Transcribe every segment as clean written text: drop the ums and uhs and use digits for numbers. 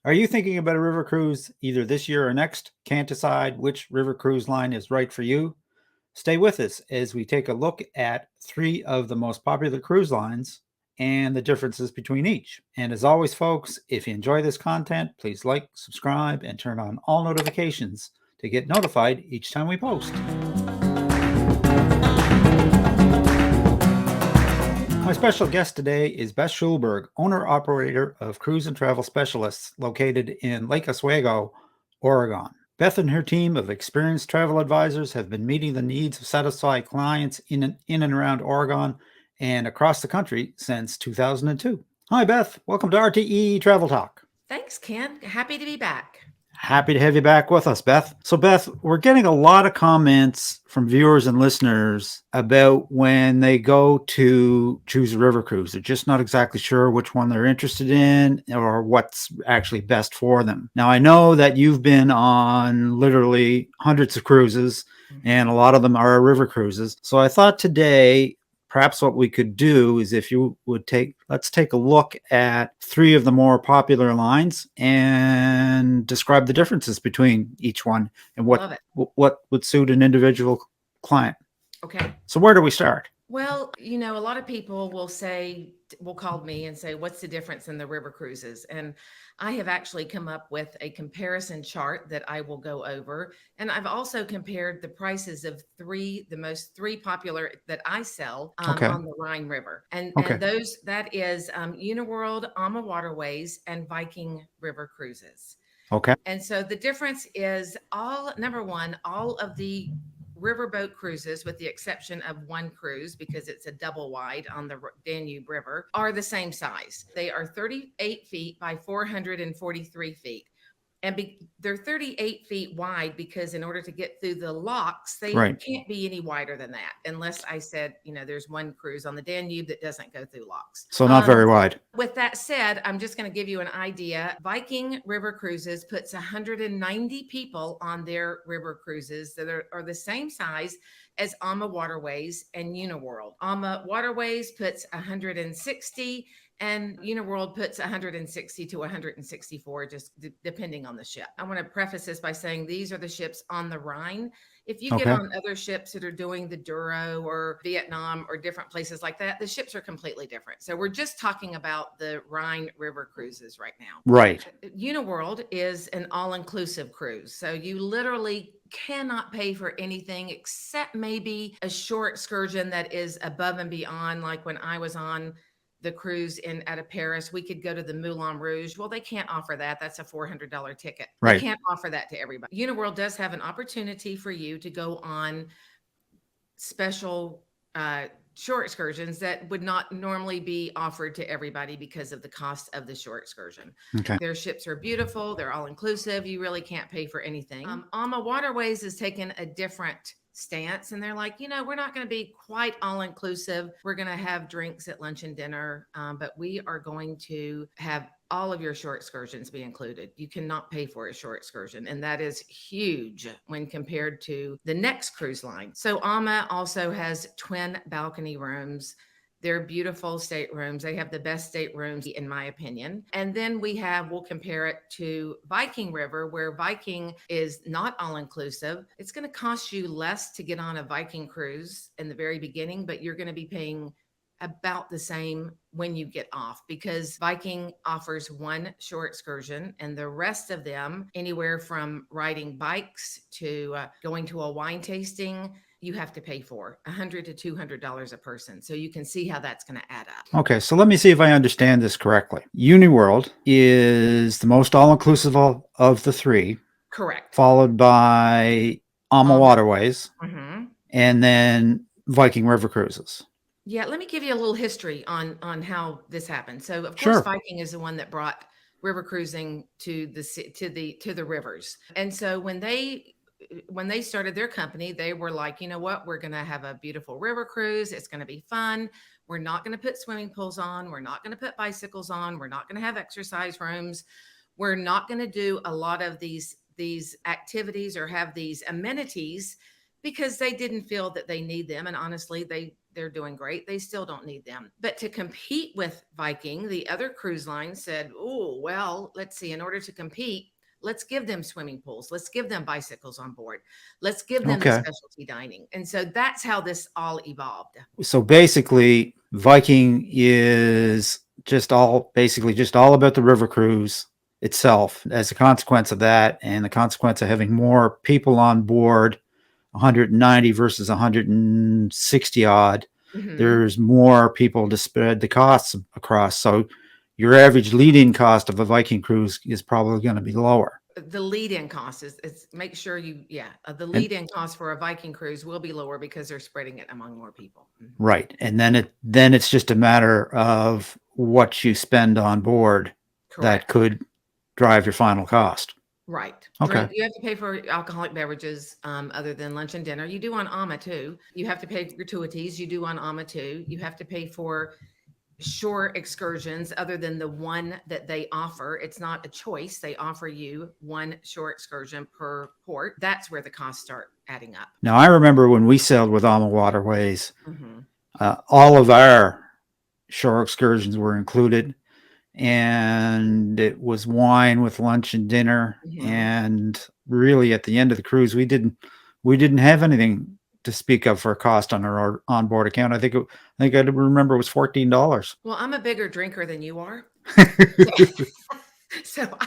Are you thinking about a river cruise either this year or next? Can't decide which river cruise line is right for you? Stay with us as we take a look at three of the most popular cruise lines and the differences between each. And as always, folks, if you enjoy this content, please like, subscribe, and turn on all notifications to get notified each time we post. My special guest today is Beth Schulberg, owner-operator of Cruise and Travel Specialists located in Lake Oswego, Oregon. Beth and her team of experienced travel advisors have been meeting the needs of satisfied clients in and around Oregon and across the country since 2002. Hi, Beth. Welcome to RTE Travel Talk. Thanks, Ken. Happy to be back. Happy to have you back with us, Beth. So, Beth, we're getting a lot of comments from viewers and listeners about when they go to choose a river cruise. They're just not exactly sure which one they're interested in or what's actually best for them. Now, I know that you've been on literally hundreds of cruises, and a lot of them are river cruises. So I thought today, perhaps what we could do is if you would let's take a look at three of the more popular lines and describe the differences between each one and what would suit an individual client. Okay. So where do we start? Well, a lot of people will call me and say, what's the difference in the river cruises? And I have actually come up with a comparison chart that I will go over. And I've also compared the prices of the most three popular that I sell on the Rhine River. And that is Uniworld, AmaWaterways, and Viking River Cruises. Okay. And so the difference is number one, all of the riverboat cruises, with the exception of one cruise because it's a double wide on the Danube River, are the same size. They are 38 feet by 443 feet. And they're 38 feet wide because in order to get through the locks, they can't be any wider than that, unless I said, there's one cruise on the Danube that doesn't go through locks. So not very wide. With that said, I'm just going to give you an idea. Viking River Cruises puts 190 people on their river cruises that are the same size as AmaWaterways and Uniworld. AmaWaterways puts 160 and Uniworld puts 160 to 164, just depending on the ship. I want to preface this by saying these are the ships on the Rhine. If you get on other ships that are doing the Douro or Vietnam or different places like that, the ships are completely different. So we're just talking about the Rhine River cruises right now. Right. Uniworld is an all-inclusive cruise. So you literally cannot pay for anything except maybe a short excursion that is above and beyond. Like when I was on the cruise out of Paris, we could go to the Moulin Rouge. Well, they can't offer that. That's a $400 ticket. Right. They can't offer that to everybody. Uniworld does have an opportunity for you to go on special short excursions that would not normally be offered to everybody because of the cost of the short excursion. Okay. Their ships are beautiful. They're all inclusive. You really can't pay for anything. AmaWaterways has taken a different stance, and they're like, we're not going to be quite all inclusive. We're going to have drinks at lunch and dinner, but we are going to have all of your short excursions be included. You cannot pay for a short excursion, and that is huge when compared to the next cruise line. So Ama also has twin balcony rooms. They're beautiful staterooms. They have the best staterooms, in my opinion. And then we'll compare it to Viking River, where Viking is not all-inclusive. It's going to cost you less to get on a Viking cruise in the very beginning, but you're going to be paying about the same when you get off, because Viking offers one short excursion, and the rest of them, anywhere from riding bikes to going to a wine tasting, you have to pay for $100 to $200 a person. So you can see how that's going to add up. Okay, so let me see if I understand this correctly. Uniworld is the most all-inclusive of the three. Correct. Followed by AmaWaterways, and then Viking River Cruises. Yeah, let me give you a little history on how this happened. So, of course, Viking is the one that brought river cruising to the rivers. And so when they started their company, they were like, what? We're going to have a beautiful river cruise. It's going to be fun. We're not going to put swimming pools on. We're not going to put bicycles on. We're not going to have exercise rooms. We're not going to do a lot of these activities or have these amenities because they didn't feel that they need them. And honestly, they're doing great. They still don't need them. But to compete with Viking, the other cruise line said, oh, well, let's see, in order to compete, let's give them swimming pools. Let's give them bicycles on board. Let's give them the Okay. specialty dining. And so that's how this all evolved. So basically, Viking is just all about the river cruise itself as a consequence of that, and the consequence of having more people on board, 190 versus 160 odd. Mhm. There's more people to spread the costs across. So your average lead-in cost of a Viking cruise is probably going to be lower. The lead-in cost is make sure the And lead-in cost for a Viking cruise will be lower because they're spreading it among more people. Mhm. right. And then it's just a matter of what you spend on board that Correct. could drive your final cost. Right. Okay. You have to pay for alcoholic beverages other than lunch and dinner. You do on AMA too. You have to pay gratuities. You do on AMA too. You have to pay for shore excursions other than the one that they offer. It's not a choice. They offer you one shore excursion per port. That's where the costs start adding up. Now, I remember when we sailed with AmaWaterways, Mhm. all of our shore excursions were included, and it was wine with lunch and dinner. Mhm. And really, at the end of the cruise, we didn't have anything to speak of for a cost on our onboard account. I think I remember it was $14. Well, I'm a bigger drinker than you are. So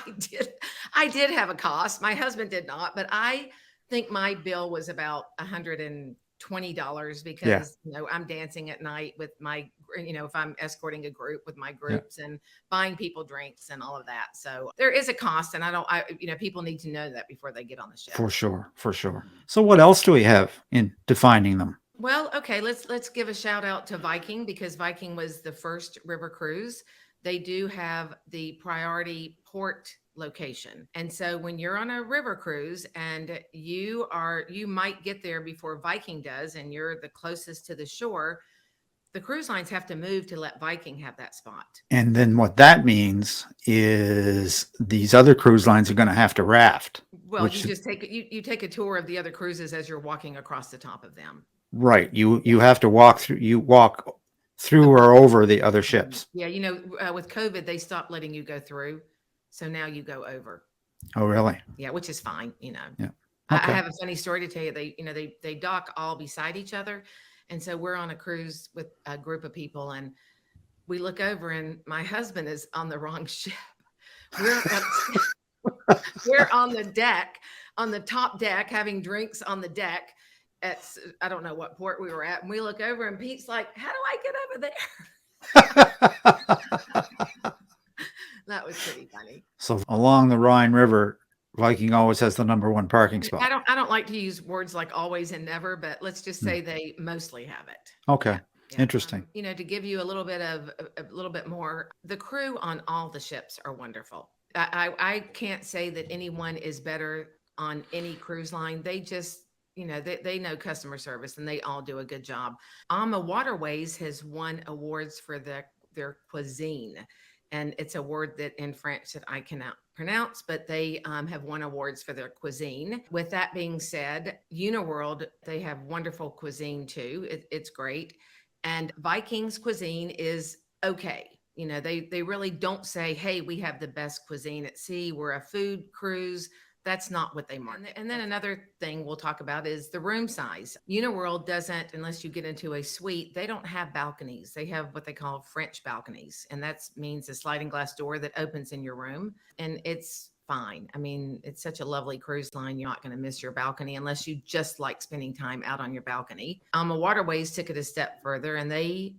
I did have a cost. My husband did not, but I think my bill was about $120 because I'm dancing at night with my, if I'm escorting a group with my groups and buying people drinks and all of that. So there is a cost, and people need to know that before they get on the ship. For sure. So what else do we have in defining them? Well, okay, let's give a shout out to Viking because Viking was the first river cruise. They do have the priority port location. And so when you're on a river cruise and you might get there before Viking does and you're the closest to the shore, the cruise lines have to move to let Viking have that spot. And then what that means is these other cruise lines are going to have to raft. Well, you just take a tour of the other cruises as you're walking across the top of them. Right. You have to walk through or over the other ships. Yeah, with COVID, they stopped letting you go through. So now you go over. Oh, really? Yeah, which is fine, Yeah. Okay. I have a funny story to tell you. They dock all beside each other. And so we're on a cruise with a group of people and we look over and my husband is on the wrong ship. We're on the deck, on the top deck, having drinks on the deck I don't know what port we were at. And we look over and Pete's like, how do I get over there? That was pretty funny. So along the Rhine River, Viking always has the number one parking spot. I don't like to use words like always and never, but let's just say they mostly have it. Okay. Yeah. Interesting. To give you a little bit more, the crew on all the ships are wonderful. I can't say that anyone is better on any cruise line. They just, they know customer service and they all do a good job. AmaWaterways has won awards for their cuisine. And it's a word that in French that I cannot pronounce, but they have won awards for their cuisine. With that being said, Uniworld, they have wonderful cuisine too. It's great. And Viking's cuisine is okay. They really don't say, hey, we have the best cuisine at sea. We're a food cruise. That's not what they market. And then another thing we'll talk about is the room size. Uniworld doesn't, unless you get into a suite, they don't have balconies. They have what they call French balconies. And that means a sliding glass door that opens in your room. And it's fine. I mean, it's such a lovely cruise line. You're not going to miss your balcony unless you just like spending time out on your balcony. AmaWaterways took it a step further and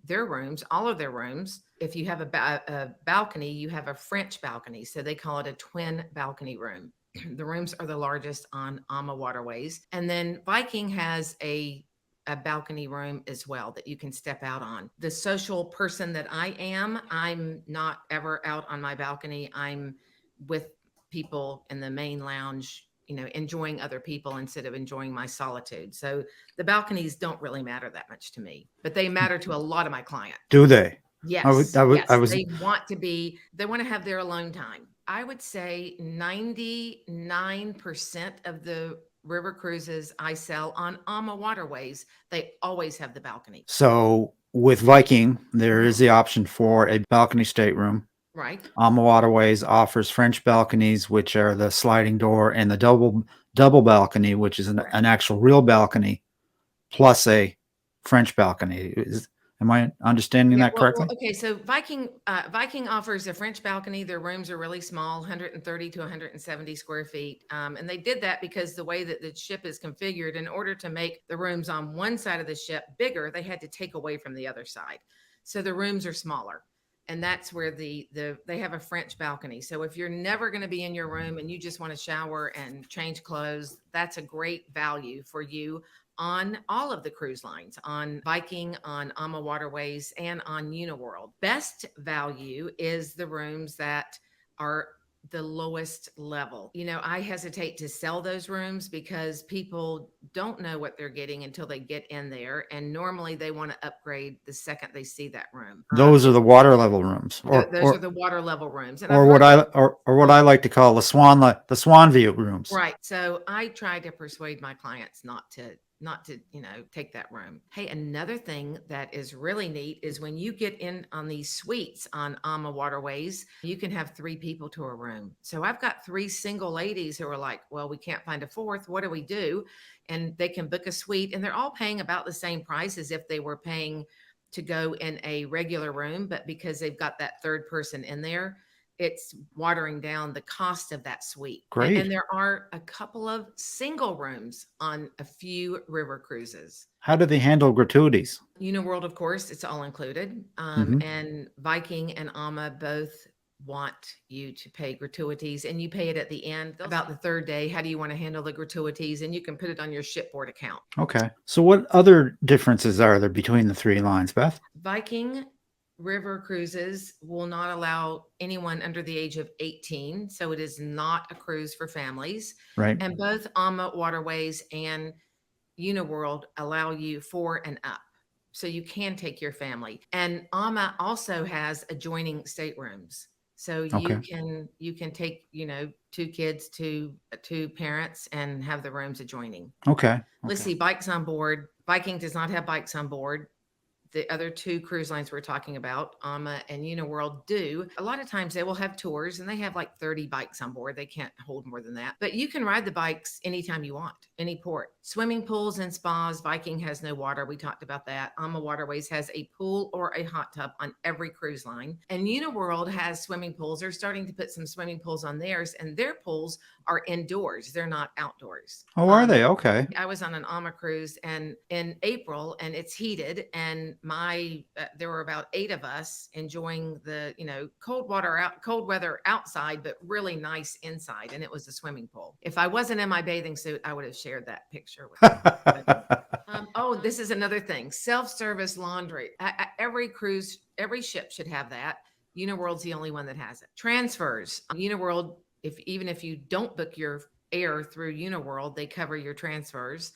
their rooms, all of their rooms, if you have a balcony, you have a French balcony. So they call it a twin balcony room. The rooms are the largest on AmaWaterways. And then Viking has a balcony room as well that you can step out on. The social person that I am, I'm not ever out on my balcony. I'm with people in the main lounge, enjoying other people instead of enjoying my solitude. So the balconies don't really matter that much to me, but they matter to a lot of my clients. Do they? Yes. They want to have their alone time. I would say 99% of the river cruises I sell on AmaWaterways, they always have the balcony. So with Viking, there is the option for a balcony stateroom. Right. AmaWaterways offers French balconies, which are the sliding door, and the double balcony, which is an actual real balcony, plus a French balcony. Am I understanding Yeah, that correctly? okay. So Viking offers a French balcony. Their rooms are really small, 130 to 170 square feet, and they did that because the way that the ship is configured, in order to make the rooms on one side of the ship bigger, they had to take away from the other side, so the rooms are smaller. And that's where they have a French balcony. So if you're never going to be in your room and you just want to shower and change clothes, that's a great value for you on all of the cruise lines, on Viking, on AmaWaterways, and on Uniworld. Best value is the rooms that are the lowest level. You know, I hesitate to sell those rooms because people don't know what they're getting until they get in there. And normally they want to upgrade the second they see that room. Those are the water level rooms, Those are the water level rooms. And or what I like to call the swan view rooms. right. So I try to persuade my clients not to, take that room. Hey, another thing that is really neat is when you get in on these suites on AmaWaterways, you can have 3 people to a room. So I've got 3 single ladies who are like, well, we can't find a fourth. What do we do? And they can book a suite, and they're all paying about the same price as if they were paying to go in a regular room. But because they've got that third person in there, it's watering down the cost of that suite. Great. And there are a couple of single rooms on a few river cruises. How do they handle gratuities? Uniworld, of course, it's all included. And Viking and Ama both want you to pay gratuities, and you pay it at the end, about the third day. How do you want to handle the gratuities? And you can put it on your shipboard account. Okay. So what other differences are there between the 3 lines, Beth? Viking river cruises will not allow anyone under the age of 18. So it is not a cruise for families. Right. And both AmaWaterways and Uniworld allow you 4 and up. So you can take your family. And Ama also has adjoining staterooms. So you can take, 2 kids to 2 parents and have the rooms adjoining. Okay. Let's see, bikes on board. Viking does not have bikes on board. The other 2 cruise lines we're talking about, Ama and Uniworld, do. A lot of times they will have tours, and they have like 30 bikes on board. They can't hold more than that. But you can ride the bikes anytime you want, any port. Swimming pools and spas. Viking has no water. We talked about that. AmaWaterways has a pool or a hot tub on every cruise line. And Uniworld has swimming pools. They're starting to put some swimming pools on theirs, and their pools are indoors. They're not outdoors. Oh, are they? Okay. I was on an Ama cruise and in April, and it's heated, and there were about 8 of us enjoying the cold weather outside, but really nice inside, and it was a swimming pool. If I wasn't in my bathing suit, I would have shared that picture with you. Oh, this is another thing: self-service laundry. Every cruise, every ship should have that. Uniworld's the only one that has it. Transfers. Uniworld, even if you don't book your air through Uniworld, they cover your transfers.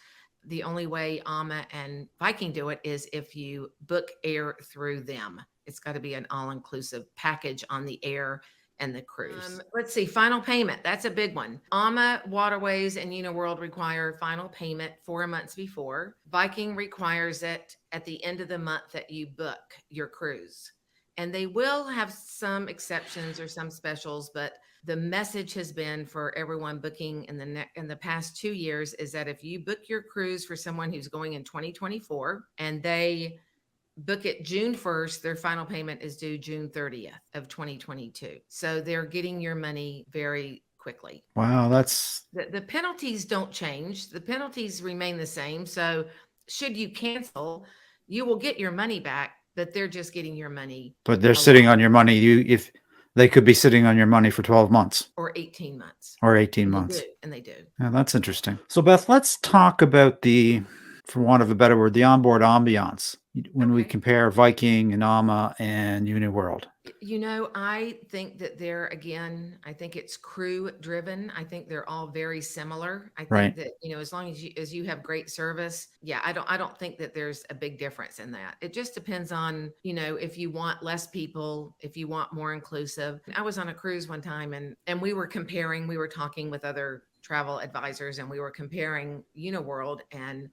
The only way Ama and Viking do it is if you book air through them. It's got to be an all-inclusive package on the air and the cruise. Let's see, final payment. That's a big one. AmaWaterways and Uniworld require final payment 4 months before. Viking requires it at the end of the month that you book your cruise. And they will have some exceptions or some specials, but the message has been for everyone booking in the past 2 years is that if you book your cruise for someone who's going in 2024 and they book it June 1st, their final payment is due June 30th of 2022. So they're getting your money very quickly. Wow, that's the penalties don't change. The penalties remain the same. So should you cancel, you will get your money back, but they're just getting your money. But they're sitting on your money. If they could be sitting on your money for 12 months or 18 months. Or 18 months. And they do. Yeah, that's interesting. So Beth, let's talk about for want of a better word, the onboard ambiance when we compare Viking and Ama and Uniworld. I think that I think it's crew driven. I think they're all very similar. I think that, as long as you have great service, I don't think that there's a big difference in that. It just depends on, if you want less people, if you want more inclusive. I was on a cruise one time and we were talking with other travel advisors, and we were comparing Uniworld and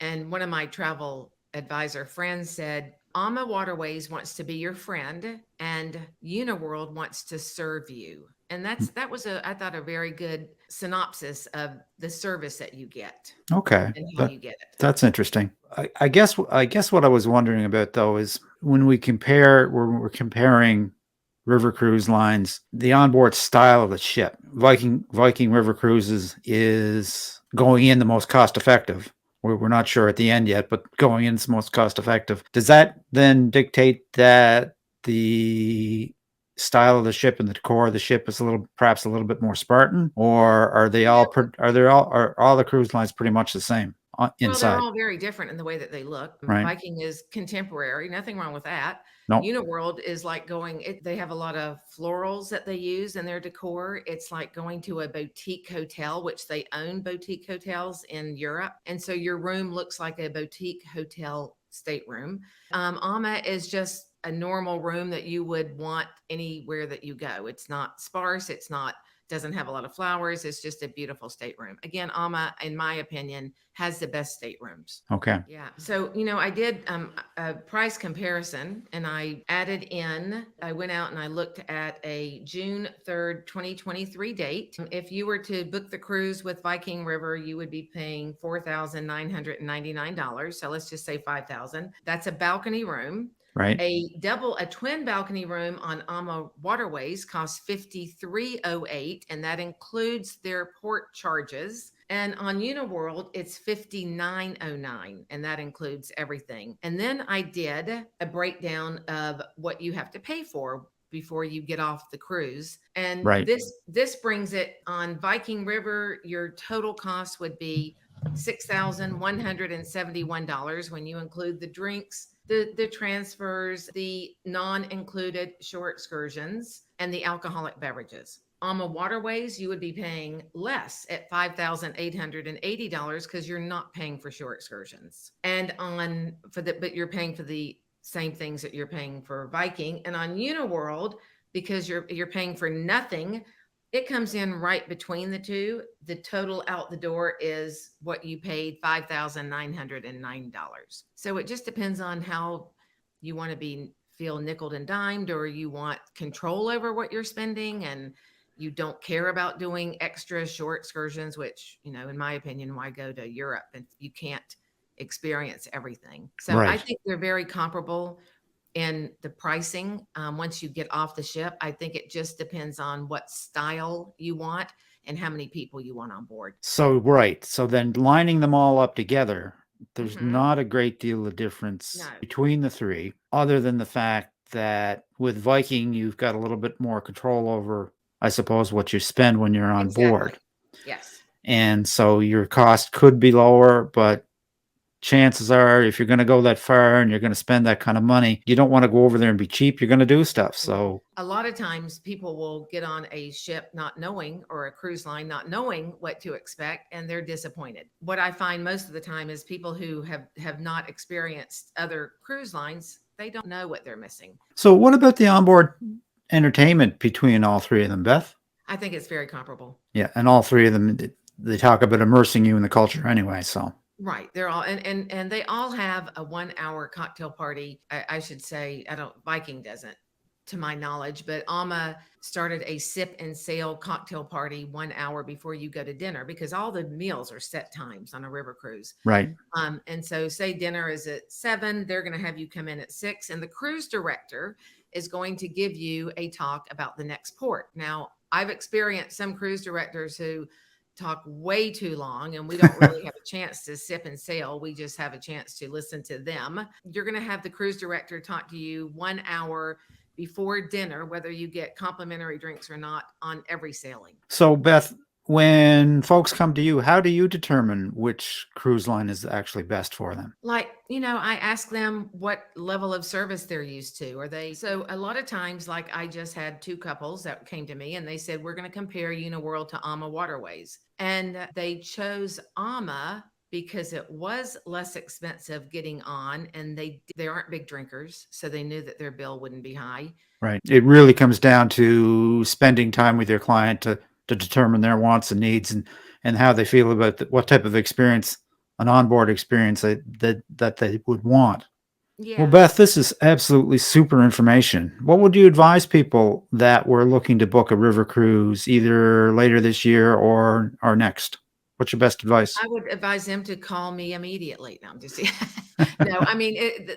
And one of my travel advisor friends said, AmaWaterways wants to be your friend and Uniworld wants to serve you. And that was I thought a very good synopsis of the service that you get Okay. and how you get it. That's interesting. I guess what I was wondering about though is when we're comparing river cruise lines, the onboard style of the ship. Viking River Cruises is going in the most cost effective. We're not sure at the end yet, but going in is the most cost effective. Does that then dictate that the style of the ship and the decor of the ship is perhaps a little bit more Spartan, or are all the cruise lines pretty much the same Well, they're inside? all very different in the way that they look. Right. Viking is contemporary, nothing wrong with that. No. Uniworld is like they have a lot of florals that they use in their decor. It's like going to a boutique hotel, which they own boutique hotels in Europe. And so your room looks like a boutique hotel stateroom. Ama is just a normal room that you would want anywhere that you go. It's not sparse. Doesn't have a lot of flowers. It's just a beautiful stateroom. Again, Ama, in my opinion, has the best staterooms. Okay. Yeah. So, I did a price comparison and I went out and I looked at a June 3rd, 2023 date. If you were to book the cruise with Viking River, you would be paying $4,999. So let's just say $5,000. That's a balcony room. Right. A twin balcony room on AmaWaterways costs $53.08, and that includes their port charges. And on Uniworld, it's $59.09, and that includes everything. And then I did a breakdown of what you have to pay for before you get off the cruise. And Right. this brings it on Viking River, your total cost would be $6,171 when you include the drinks, the transfers, the non-included shore excursions, and the alcoholic beverages. AmaWaterways, you would be paying less at $5,880 because you're not paying for shore excursions. And but you're paying for the same things that you're paying for Viking. And on Uniworld, because you're paying for nothing, it comes in right between the two. The total out the door is what you paid, $5,909. So it just depends on how you want to feel nickeled and dimed, or you want control over what you're spending and you don't care about doing extra shore excursions, which, in my opinion, why go to Europe if you can't experience everything? So I think they're very comparable in the pricing. Once you get off the ship, I think it just depends on what style you want and how many people you want on board. So then lining them all up together, there's not a great deal of difference between the three, other than the fact that with Viking, you've got a little bit more control over, I suppose, what you spend when you're on board. Yes. And so your cost could be lower, but chances are, if you're going to go that far and you're going to spend that kind of money, you don't want to go over there and be cheap. You're going to do stuff. So a lot of times people will get on a ship or a cruise line not knowing what to expect, and they're disappointed. What I find most of the time is people who have not experienced other cruise lines, they don't know what they're missing. So what about the onboard entertainment between all three of them, Beth? I think it's very comparable. Yeah, and all three of them, they talk about immersing you in the culture anyway, so. Right. They're all, and they all have a 1 hour cocktail party. I should say, Viking doesn't, to my knowledge, but Ama started a sip and sail cocktail party 1 hour before you go to dinner, because all the meals are set times on a river cruise. Right. And so say dinner is at 7, they're going to have you come in at 6, and the cruise director is going to give you a talk about the next port. Now, I've experienced some cruise directors who talk way too long, and we don't really have a chance to sip and sail. We just have a chance to listen to them. You're going to have the cruise director talk to you 1 hour before dinner, whether you get complimentary drinks or not on every sailing. So Beth, when folks come to you, how do you determine which cruise line is actually best for them? Like, I ask them what level of service they're used to. So a lot of times, like I just had 2 couples that came to me and they said, we're going to compare Uniworld to AmaWaterways. And they chose Ama because it was less expensive getting on, and they aren't big drinkers, so they knew that their bill wouldn't be high. Right. It really comes down to spending time with your client to to determine their wants and needs and how they feel about what type of experience, an onboard experience that they would want. Well, Yeah. Beth, this is absolutely super information. What would you advise people that were looking to book a river cruise either later this year or next? What's your best advice? I would advise them to call me immediately. No, I'm just no. I mean,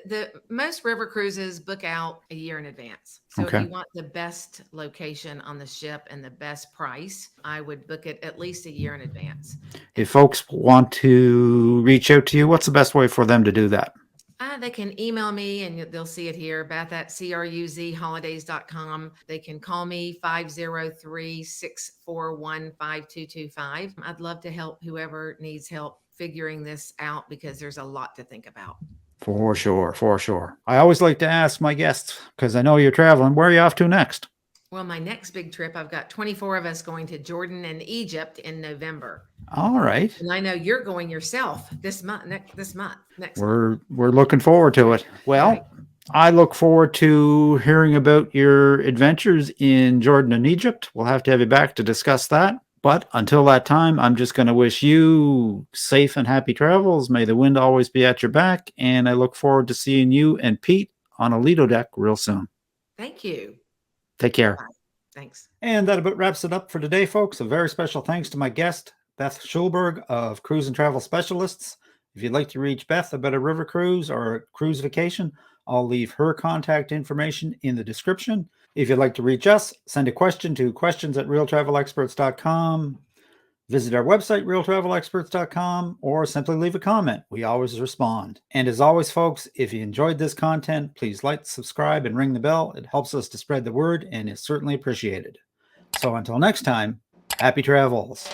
the most river cruises book out a year in advance. So if Okay. you want the best location on the ship and the best price, I would book it at least a year in advance. If folks want to reach out to you, what's the best way for them to do that? They can email me and they'll see it here, Beth at cruzholidays.com. They can call me 503-641-5225. I'd love to help whoever needs help figuring this out because there's a lot to think about. For sure, for sure. I always like to ask my guests, because I know you're traveling, where are you off to next? Well, my next big trip, I've got 24 of us going to Jordan and Egypt in November. All right. And I know you're going yourself this month, next month. We're looking forward to it. Well, Right. I look forward to hearing about your adventures in Jordan and Egypt. We'll have to have you back to discuss that. But until that time, I'm just going to wish you safe and happy travels. May the wind always be at your back. And I look forward to seeing you and Pete on a Lido deck real soon. Thank you. Take care. Bye. Thanks. And that about wraps it up for today, folks. A very special thanks to my guest, Beth Schulberg of Cruise and Travel Specialists. If you'd like to reach Beth about a river cruise or a cruise vacation, I'll leave her contact information in the description. If you'd like to reach us, send a question to questions@realtravelexperts.com. Visit our website, realtravelexperts.com, or simply leave a comment. We always respond. And as always, folks, if you enjoyed this content, please like, subscribe, and ring the bell. It helps us to spread the word and is certainly appreciated. So until next time, happy travels.